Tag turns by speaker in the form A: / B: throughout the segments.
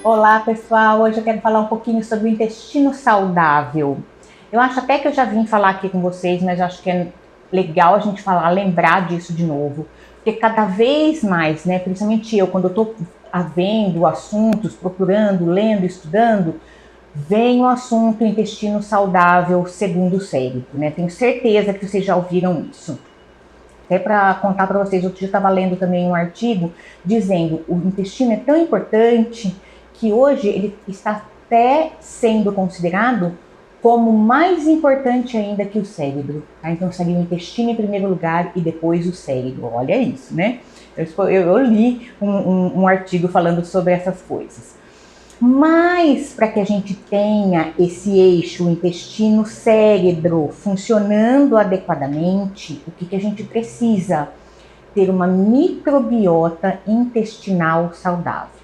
A: Olá pessoal, hoje eu quero falar um pouquinho sobre o intestino saudável. Eu acho até que eu já vim falar aqui com vocês, mas eu acho que é legal a gente falar, lembrar disso de novo, porque cada vez mais, né, principalmente eu, quando eu estou vendo assuntos, procurando, lendo, estudando, vem o assunto intestino saudável segundo o cérebro, né? Tenho certeza que vocês já ouviram isso. Até para contar para vocês, outro dia eu estava lendo também um artigo dizendo que o intestino é tão importante que hoje ele está até sendo considerado como mais importante ainda que o cérebro. Tá? Então seria o intestino em primeiro lugar e depois o cérebro. Olha isso, né? Eu li um artigo falando sobre essas coisas. Mas para que a gente tenha esse eixo intestino-cérebro funcionando adequadamente, o que a gente precisa? Ter uma microbiota intestinal saudável.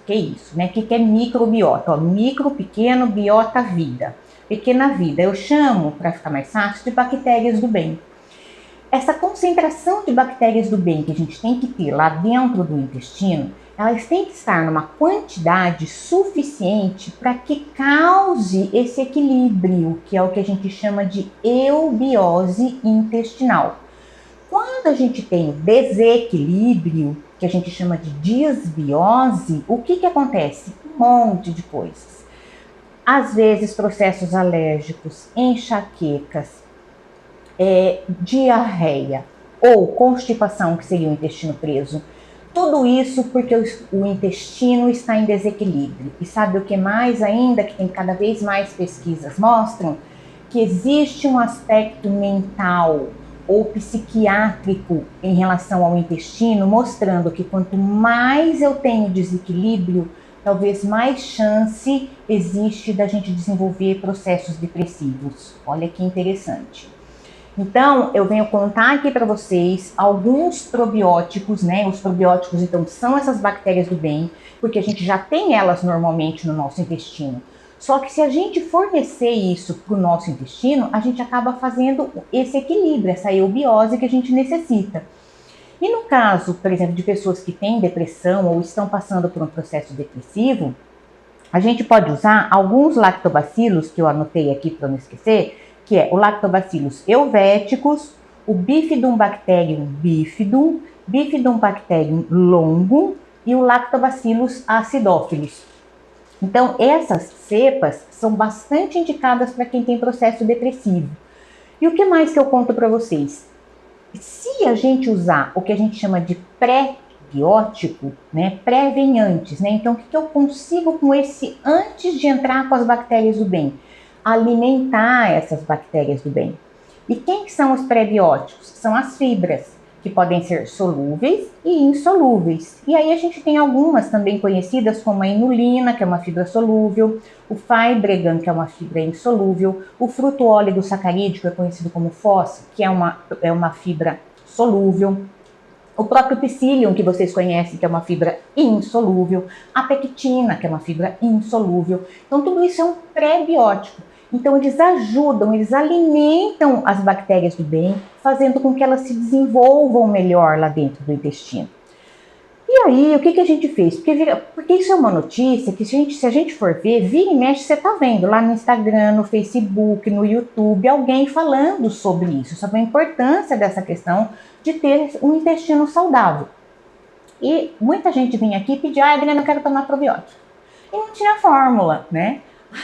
A: Que isso, né? O que é microbiota? Ó, micro, pequeno, biota, vida. Pequena vida, eu chamo, para ficar mais fácil, de bactérias do bem. Essa concentração de bactérias do bem que a gente tem que ter lá dentro do intestino, elas têm que estar numa quantidade suficiente para que cause esse equilíbrio, que é o que a gente chama de eubiose intestinal. Quando a gente tem o desequilíbrio, que a gente chama de disbiose, o que acontece? Um monte de coisas. Às vezes processos alérgicos, enxaquecas, diarreia ou constipação, que seria o intestino preso. Tudo isso porque o intestino está em desequilíbrio. E sabe o que mais ainda, que tem cada vez mais pesquisas mostram? Que existe um aspecto mental ou psiquiátrico em relação ao intestino, mostrando que quanto mais eu tenho desequilíbrio, talvez mais chance existe da gente desenvolver processos depressivos. Olha que interessante. Então, eu venho contar aqui para vocês alguns probióticos, né? Os probióticos, então, são essas bactérias do bem, porque a gente já tem elas normalmente no nosso intestino. Só que se a gente fornecer isso para o nosso intestino, a gente acaba fazendo esse equilíbrio, essa eubiose que a gente necessita. E no caso, por exemplo, de pessoas que têm depressão ou estão passando por um processo depressivo, a gente pode usar alguns lactobacilos, que eu anotei aqui para não esquecer, que é o Lactobacillus helvéticos, o Bifidobacterium bifidum, Bifidobacterium longum e o Lactobacillus acidophilus. Então, essas cepas são bastante indicadas para quem tem processo depressivo. E o que mais que eu conto para vocês? Se a gente usar o que a gente chama de pré-biótico, né, pré vem antes, né? Então, o que eu consigo com esse antes de entrar com as bactérias do bem? Alimentar essas bactérias do bem. E quem que são os pré-bióticos? São as fibras, que podem ser solúveis e insolúveis. E aí a gente tem algumas também conhecidas como a inulina, que é uma fibra solúvel, o fibregan, que é uma fibra insolúvel, o fruto oligosacarídeo, que é conhecido como FOS, que é uma fibra solúvel, o próprio psyllium, que vocês conhecem, que é uma fibra insolúvel, a pectina, que é uma fibra insolúvel. Então, tudo isso é um pré-biótico. Então, eles ajudam, eles alimentam as bactérias do bem, fazendo com que elas se desenvolvam melhor lá dentro do intestino. E aí, o que a gente fez? Porque isso é uma notícia que se a gente for ver, vira e mexe, você está vendo lá no Instagram, no Facebook, no YouTube, alguém falando sobre isso, sobre a importância dessa questão de ter um intestino saudável. E muita gente vinha aqui pedir, Adriana, eu quero tomar probiótico. E não tinha fórmula, né?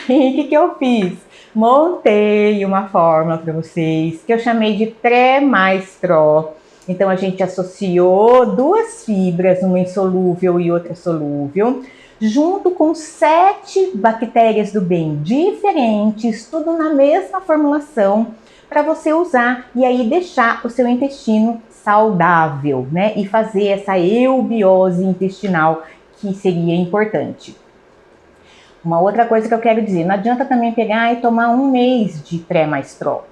A: Aí, o que eu fiz? Montei uma fórmula para vocês, que eu chamei de Pré mais Pró. Então, a gente associou duas fibras, uma insolúvel e outra solúvel, junto com 7 bactérias do bem diferentes, tudo na mesma formulação, para você usar e aí deixar o seu intestino saudável, né? E fazer essa eubiose intestinal, que seria importante. Uma outra coisa que eu quero dizer, não adianta também pegar e tomar 1 mês de Pré mais Pró.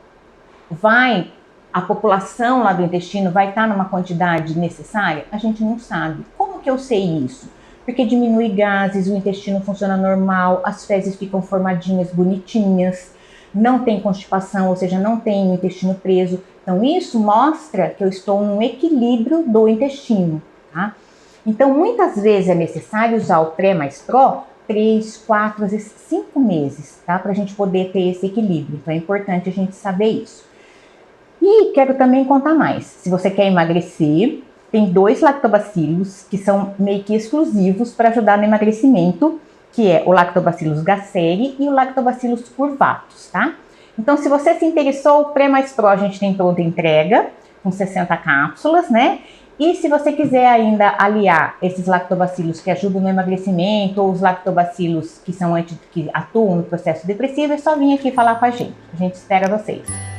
A: A população lá do intestino vai estar numa quantidade necessária? A gente não sabe. Como que eu sei isso? Porque diminui gases, o intestino funciona normal, as fezes ficam formadinhas, bonitinhas, não tem constipação, ou seja, não tem o intestino preso. Então, isso mostra que eu estou em um equilíbrio do intestino, tá? Então, muitas vezes é necessário usar o Pré mais Pró 3, 4, às vezes 5 meses, tá? Para a gente poder ter esse equilíbrio. Então é importante a gente saber isso. E quero também contar mais. Se você quer emagrecer, tem 2 lactobacilos que são meio que exclusivos para ajudar no emagrecimento, que é o Lactobacillus gasseri e o Lactobacillus curvatus, tá? Então, se você se interessou, o Pré Mais Pro a gente tem pronta entrega, com 60 cápsulas, né? E se você quiser ainda aliar esses lactobacilos que ajudam no emagrecimento ou os lactobacilos que atuam no processo depressivo, é só vir aqui falar com a gente. A gente espera vocês.